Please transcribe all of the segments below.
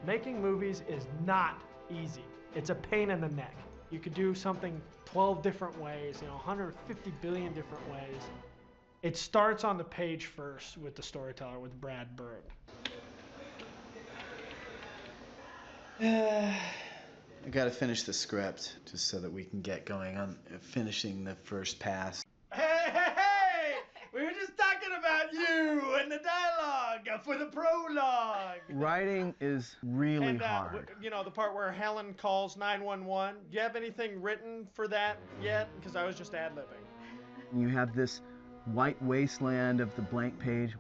Making movies is not easy. It's a pain in the neck. You could do something 12 different ways, 150 billion different ways. It starts on the page first with the storyteller, with Brad Bird. I gotta finish the script just so that we can get going on finishing the first pass. Hey! We were just talking about you and the dialogue for the prologue. Writing is really hard. The part where Helen calls 911. Do you have anything written for that yet? Because I was just ad-libbing. You have this white wasteland of the blank page.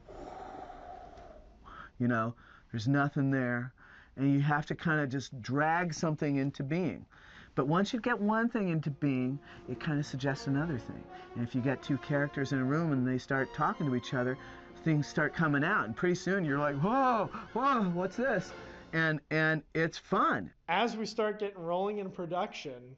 There's nothing there. And you have to kind of just drag something into being. But once you get one thing into being, it kind of suggests another thing. And if you get two characters in a room and they start talking to each other, things start coming out. And pretty soon you're like, whoa, what's this? And it's fun. As we start getting rolling in production,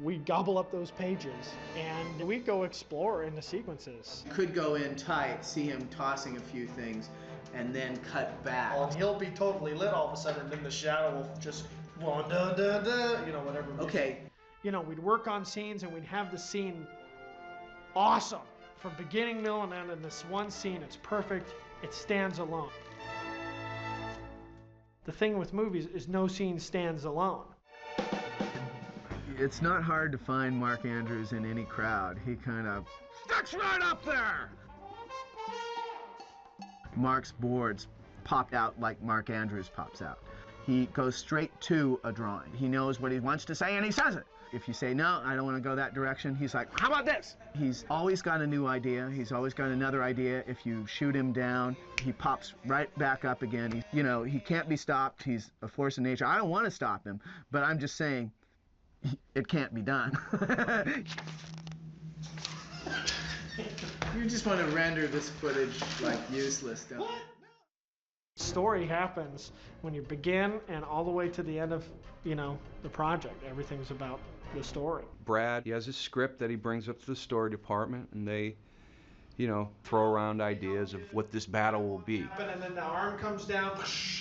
we gobble up those pages and we go explore in the sequences. Could go in tight, see him tossing a few things, and then cut back. Well, he'll be totally lit all of a sudden, and then the shadow will just whatever. Okay. We'd work on scenes and we'd have the scene awesome from beginning, middle, and end. In this one scene, it's perfect. It stands alone. The thing with movies is no scene stands alone. It's not hard to find Mark Andrews in any crowd. He kind of sticks right up there. Mark's boards popped out like Mark Andrews pops out. He goes straight to a drawing. He knows what he wants to say and he says it. If you say, no, I don't want to go that direction, he's like, how about this? He's always got a new idea. He's always got another idea. If you shoot him down, he pops right back up again. He can't be stopped. He's a force of nature. I don't want to stop him, but I'm just saying it can't be done. You just want to render this footage like useless, don't you? Story happens when you begin and all the way to the end of, the project. Everything's about the story. Brad, he has a script that he brings up to the story department, and they, throw around ideas of what this battle will be. And then the arm comes down,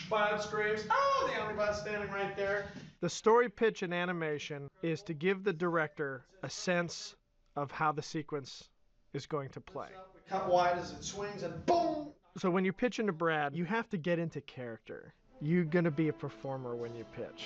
Bud screams, oh, the only Bud's standing right there. The story pitch in animation is to give the director a sense of how the sequence is going to play. Cut wide as it swings and boom! So when you pitch into Brad, you have to get into character. You're going to be a performer when you pitch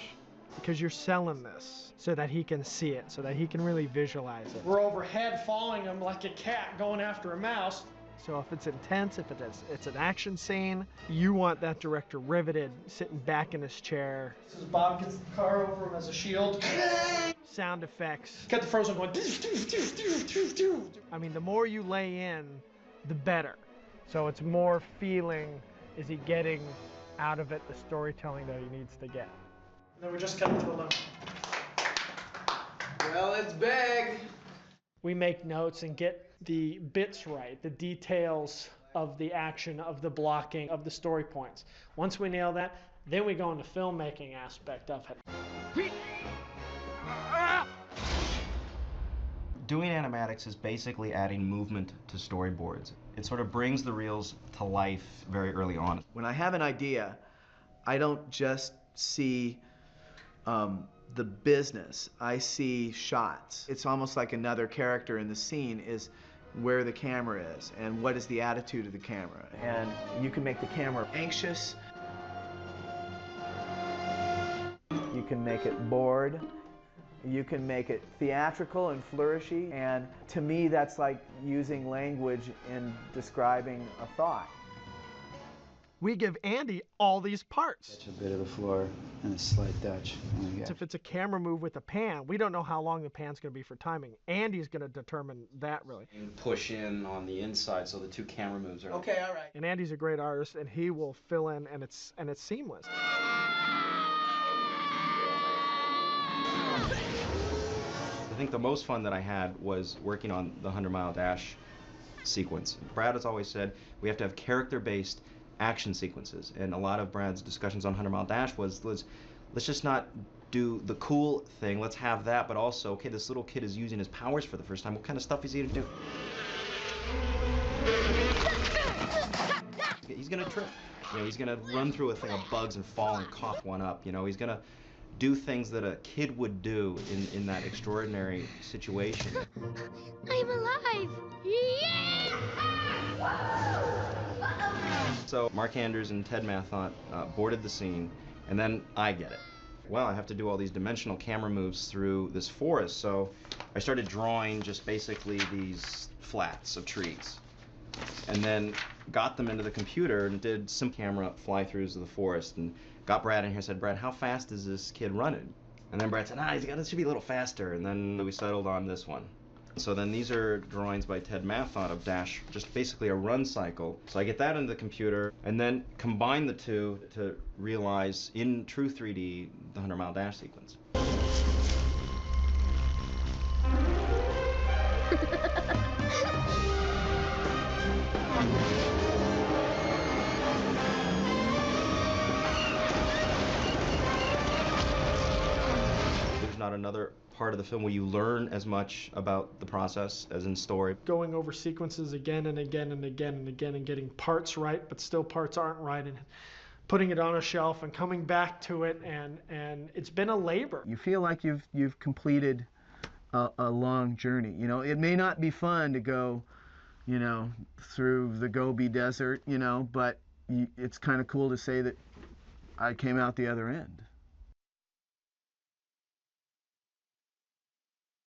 because you're selling this so that he can see it, so that he can really visualize it. We're overhead following him like a cat going after a mouse. So if it's intense, if it's an action scene, you want that director riveted, sitting back in his chair. This is Bob gets the car over him as a shield. Sound effects. Got the Frozen going. I mean, the more you lay in, the better. So it's more feeling, is he getting out of it the storytelling that he needs to get. And then we just cut into a limit. Well, it's big. We make notes and get the bits right, the details of the action, of the blocking, of the story points. Once we nail that, then we go into filmmaking aspect of it. Doing animatics is basically adding movement to storyboards. It sort of brings the reels to life very early on. When I have an idea, I don't just see the business. I see shots. It's almost like another character in the scene is where the camera is and what is the attitude of the camera. And you can make the camera anxious. You can make it bored. You can make it theatrical and flourishy, and to me that's like using language in describing a thought. We give Andy all these parts. Touch a bit of the floor and a slight touch. If it's a camera move with a pan, we don't know how long the pan's going to be for timing. Andy's going to determine that really. You push in on the inside so the two camera moves are... Okay, all right. And Andy's a great artist, and he will fill in, and it's seamless. I think the most fun that I had was working on the 100-mile dash sequence. Brad has always said we have to have character-based action sequences, and a lot of Brad's discussions on 100-mile dash was let's just not do the cool thing, let's have that, but also, okay, this little kid is using his powers for the first time, what kind of stuff is he to do? He's gonna trip. You know, he's gonna run through a thing of bugs and fall and cough one up. You know, he's gonna do things that a kid would do in that extraordinary situation. I'm alive! Yay! So Mark Andrews and Ted Mathot boarded the scene, and then I get it. Well, I have to do all these dimensional camera moves through this forest, so I started drawing just basically these flats of trees, and then got them into the computer and did some camera fly-throughs of the forest, and got Brad in here and said, Brad, how fast is this kid running? And then Brad said, it should be a little faster, and then we settled on this one. So then these are drawings by Ted Mathot of Dash, just basically a run cycle. So I get that into the computer and then combine the two to realize in true 3D the 100-mile dash sequence. There's not another part of the film where you learn as much about the process as in story. Going over sequences again and again and again and again and getting parts right, but still parts aren't right, and putting it on a shelf and coming back to it, and it's been a labor. You feel like you've completed a long journey. You know, it may not be fun to go, you know, through the Gobi Desert, you know, but it's kind of cool to say that I came out the other end.